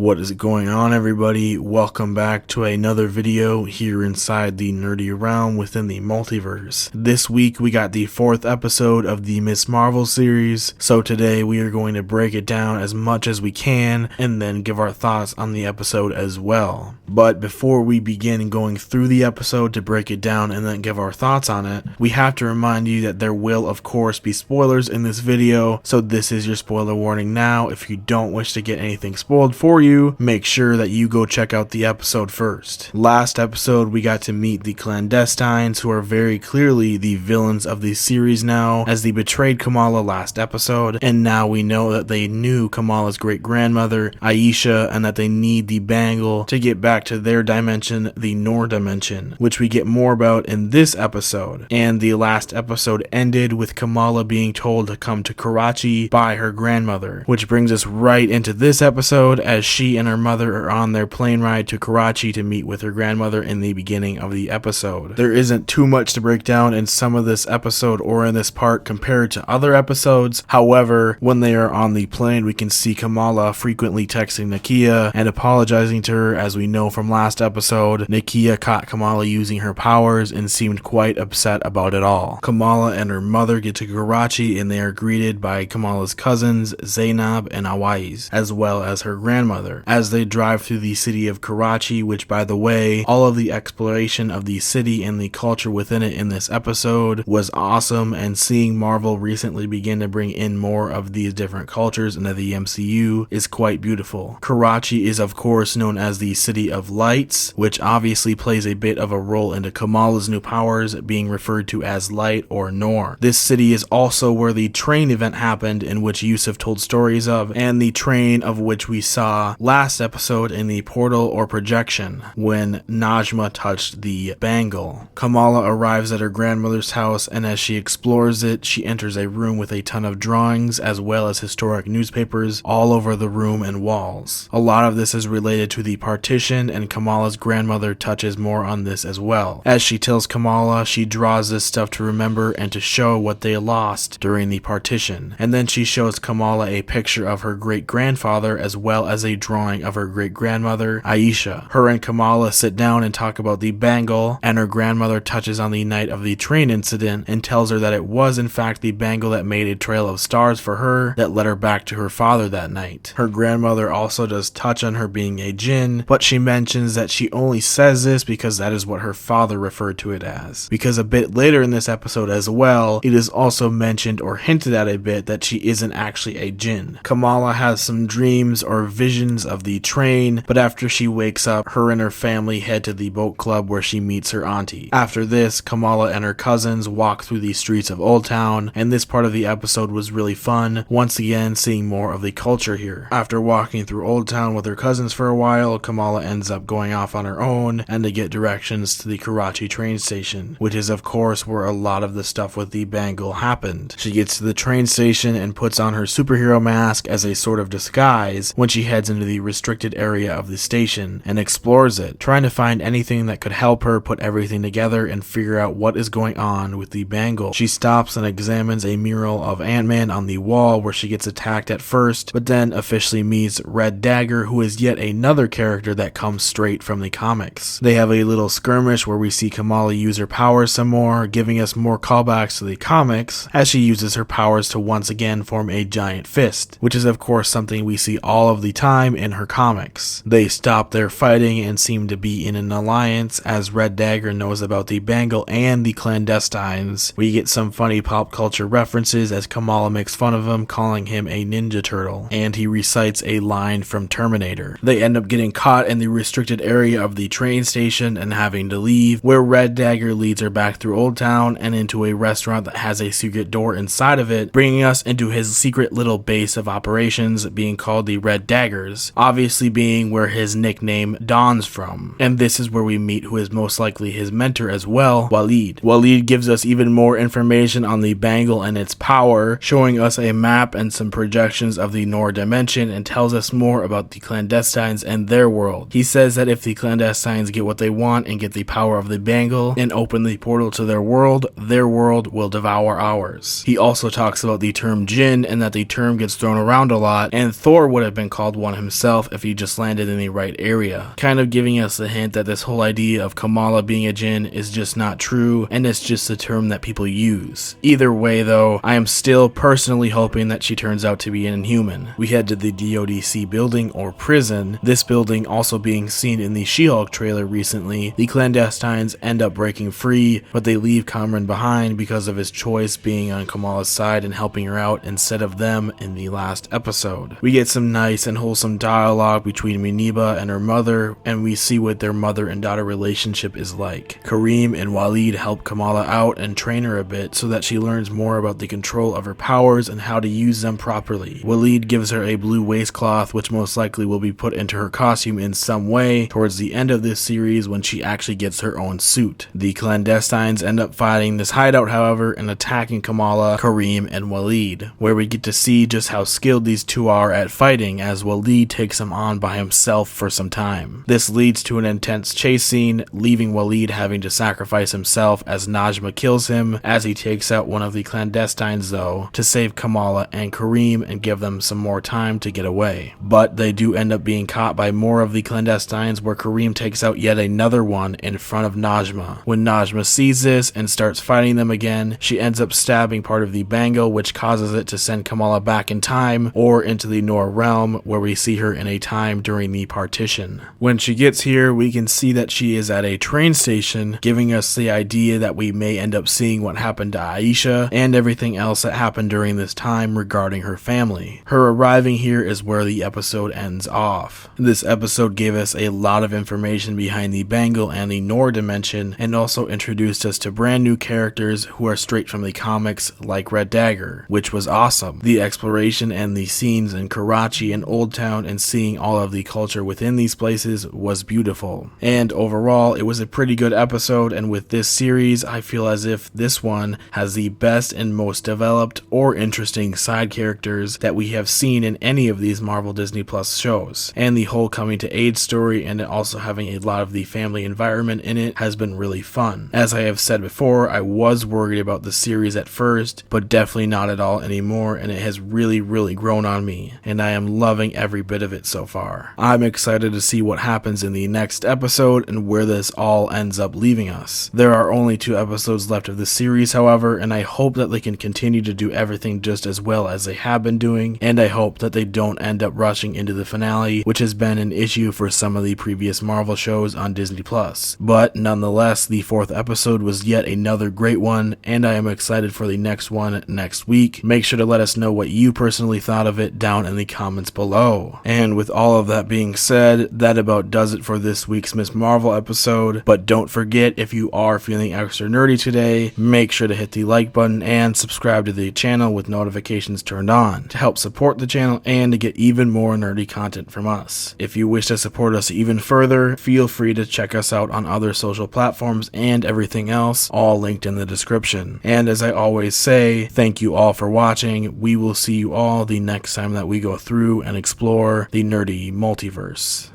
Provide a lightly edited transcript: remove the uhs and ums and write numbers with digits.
What is going on, everybody? Welcome back to another video here inside the nerdy realm within the multiverse. This week we got the 4th episode of the Ms. Marvel series, so today we are going to break it down as much as we can and then give our thoughts on the episode as well. But before we begin going through the episode to break it down and then give our thoughts on it, we have to remind you that there will of course be spoilers in this video, so this is your spoiler warning now. If you don't wish to get anything spoiled for you, make sure that you go check out the episode first. Last episode we got to meet the clandestines, who are very clearly the villains of the series now, as they betrayed Kamala last episode, and now we know that they knew Kamala's great grandmother Aisha and that they need the bangle to get back to their dimension, the Noor dimension, which we get more about in this episode. And the last episode ended with Kamala being told to come to Karachi by her grandmother, which brings us right into this episode as she and her mother are on their plane ride to Karachi to meet with her grandmother in the beginning of the episode. There isn't too much to break down in some of this episode or in this part compared to other episodes. However, when they are on the plane, we can see Kamala frequently texting Nakia and apologizing to her. As we know from last episode, Nakia caught Kamala using her powers and seemed quite upset about it all. Kamala and her mother get to Karachi and they are greeted by Kamala's cousins Zainab and Awais, as well as her grandmother, as they drive through the city of Karachi, which, by the way, all of the exploration of the city and the culture within it in this episode was awesome, and seeing Marvel recently begin to bring in more of these different cultures into the MCU is quite beautiful. Karachi is of course known as the City of Lights, which obviously plays a bit of a role into Kamala's new powers being referred to as Light or Noor. This city is also where the train event happened, in which Yusuf told stories of, and the train of which we saw last episode in the portal or projection when Najma touched the bangle. Kamala arrives at her grandmother's house, and as she explores it, she enters a room with a ton of drawings as well as historic newspapers all over the room and walls. A lot of this is related to the partition, and Kamala's grandmother touches more on this as well. As she tells Kamala, she draws this stuff to remember and to show what they lost during the partition. And then she shows Kamala a picture of her great-grandfather as well as a drawing of her great-grandmother Aisha. Her and Kamala sit down and talk about the bangle, and her grandmother touches on the night of the train incident and tells her that it was in fact the bangle that made a trail of stars for her that led her back to her father that night. Her grandmother also does touch on her being a jinn, but she mentions that she only says this because that is what her father referred to it as. Because a bit later in this episode as well, it is also mentioned or hinted at a bit that she isn't actually a jinn. Kamala has some dreams or visions of the train, but after she wakes up, her and her family head to the boat club where she meets her auntie. After this, Kamala and her cousins walk through the streets of Old Town, and this part of the episode was really fun, once again seeing more of the culture here. After walking through Old Town with her cousins for a while, Kamala ends up going off on her own and to get directions to the Karachi train station, which is of course where a lot of the stuff with the bangle happened. She gets to the train station and puts on her superhero mask as a sort of disguise when she heads into the restricted area of the station and explores it, trying to find anything that could help her put everything together and figure out what is going on with the bangle. She stops and examines a mural of Ant-Man on the wall where she gets attacked at first, but then officially meets Red Dagger, who is yet another character that comes straight from the comics. They have a little skirmish where we see Kamala use her powers some more, giving us more callbacks to the comics as she uses her powers to once again form a giant fist, which is of course something we see all of the time in her comics. They stop their fighting and seem to be in an alliance as Red Dagger knows about the bangle and the clandestines. We get some funny pop culture references as Kamala makes fun of him, calling him a Ninja Turtle, and he recites a line from Terminator. They end up getting caught in the restricted area of the train station and having to leave, where Red Dagger leads her back through Old Town and into a restaurant that has a secret door inside of it, bringing us into his secret little base of operations being called the Red Daggers, obviously being where his nickname dawns from. And this is where we meet who is most likely his mentor as well, Waleed. Waleed gives us even more information on the bangle and its power, showing us a map and some projections of the Noor dimension, and tells us more about the clandestines and their world. He says that if the clandestines get what they want and get the power of the bangle and open the portal to their world will devour ours. He also talks about the term jinn and that the term gets thrown around a lot, and Thor would have been called one himself himself if he just landed in the right area, kind of giving us a hint that this whole idea of Kamala being a Jinn is just not true, and it's just a term that people use. Either way though, I am still personally hoping that she turns out to be an inhuman. We head to the DODC building, or prison. This building also being seen in the She-Hulk trailer recently. The clandestines end up breaking free, but they leave Cameron behind because of his choice being on Kamala's side and helping her out instead of them in the last episode. We get some nice and wholesome dialogue between Muniba and her mother, and we see what their mother and daughter relationship is like. Kareem and Waleed help Kamala out and train her a bit so that she learns more about the control of her powers and how to use them properly. Waleed gives her a blue waistcloth, which most likely will be put into her costume in some way towards the end of this series when she actually gets her own suit. The clandestines end up fighting this hideout, however, and attacking Kamala, Kareem, and Waleed, where we get to see just how skilled these two are at fighting as Waleed takes him on by himself for some time. This leads to an intense chase scene, leaving Waleed having to sacrifice himself as Najma kills him as he takes out one of the clandestines though to save Kamala and Kareem and give them some more time to get away. But they do end up being caught by more of the clandestines, where Kareem takes out yet another one in front of Najma. When Najma sees this and starts fighting them again, she ends up stabbing part of the bangle, which causes it to send Kamala back in time or into the Noor realm, where we see her in a time during the partition. When she gets here, we can see that she is at a train station, giving us the idea that we may end up seeing what happened to Aisha and everything else that happened during this time regarding her family. Her arriving here is where the episode ends off. This episode gave us a lot of information behind the bangle and the Noor dimension, and also introduced us to brand new characters who are straight from the comics, like Red Dagger, which was awesome. The exploration and the scenes in Karachi and Old Town and seeing all of the culture within these places was beautiful. And overall, it was a pretty good episode, and with this series, I feel as if this one has the best and most developed or interesting side characters that we have seen in any of these Marvel Disney Plus shows. And the whole coming to age story and also having a lot of the family environment in it has been really fun. As I have said before, I was worried about the series at first, but definitely not at all anymore, and it has really grown on me, and I am loving every bit of it so far. I'm excited to see what happens in the next episode and where this all ends up leaving us. There are only 2 episodes left of the series, however, and I hope that they can continue to do everything just as well as they have been doing, and I hope that they don't end up rushing into the finale, which has been an issue for some of the previous Marvel shows on Disney Plus. But nonetheless, the 4th episode was yet another great one, and I am excited for the next one next week. Make sure to let us know what you personally thought of it down in the comments below. And with all of that being said, that about does it for this week's Miss Marvel episode. But don't forget, if you are feeling extra nerdy today, make sure to hit the like button and subscribe to the channel with notifications turned on to help support the channel and to get even more nerdy content from us. If you wish to support us even further, feel free to check us out on other social platforms and everything else, all linked in the description. And as I always say, thank you all for watching. We will see you all the next time that we go through and explore the nerdy multiverse.